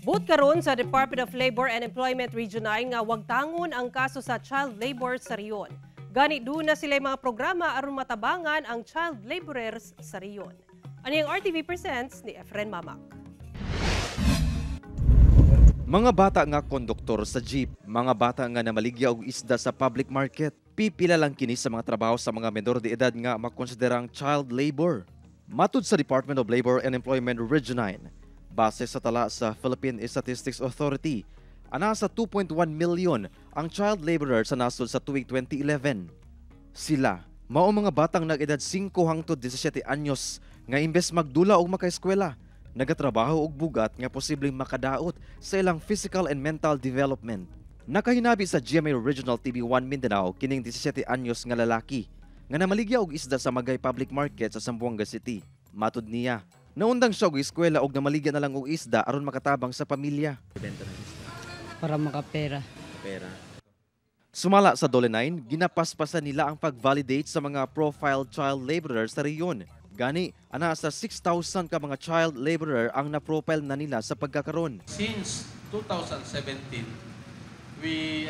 But karon sa Department of Labor and Employment Region 9 nga wag tangon ang kaso sa child labor sa riyon. Gani na sila mga programa aron matabangan ang child laborers sa riyon. Ani ang RTV Presents ni Efren Mamak. Mga bata nga konduktor sa jeep, mga bata nga namaligya og isda sa public market, pipila lang kini sa mga trabaho sa mga menor de edad nga makonsiderang child labor. Matud sa Department of Labor and Employment Region 9, base sa tala sa Philippine Statistics Authority, ana sa 2.1 million ang child laborers sa nasod sa tuig 2011. Sila, mao mga batang nag-edad 5 hangtod 17 anyos nga imbes magdula og makaeskwela, nagatrabaho og bugat nga posibleng makadaot sa ilang physical and mental development. Nakahinabi sa GMA Regional TV1 Mindanao kining 17 anyos nga lalaki nga namaligya og isda sa Magay Public Market sa Zamboanga City. Matud niya, naundang siya og eskwela og namaligya na lang og isda aron makatabang sa pamilya. Para makapera. Sumala sa Dole 9, ginapaspasan nila ang pag-validate sa mga profile child laborers sa reyon. Gani, ana sa 6,000 ka mga child laborer ang na-profile na nila sa pagkakaroon. Since 2017, we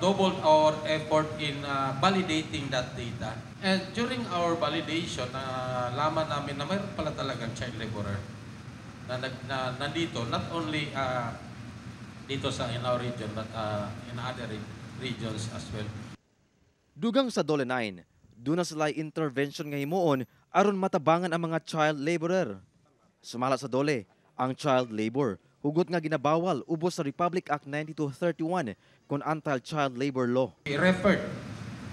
doubled our effort in validating that data. And during our validation, laman namin na mayroon pala talagang child laborer na nandito, not only dito in our region, but in other regions as well. Dugang sa Dole 9, doon na sila intervention nga himuon aron matabangan ang mga child laborer. Sumala sa Dole, ang child labor hugot nga ginabawal ubos sa Republic Act 9231 kon anti-child labor law. We referred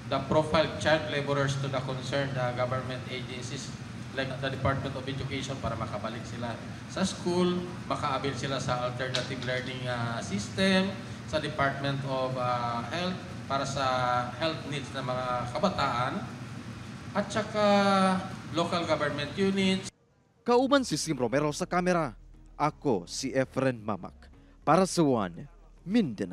the profiled child laborers to the concerned government agencies like the Department of Education para makabalik sila sa school, makaabil sila sa alternative learning system, sa Department of Health para sa health needs ng mga kabataan, at saka local government units. Kauban si Sim Romero sa kamera. Ako si Efren Mamak para sa One Mindanao.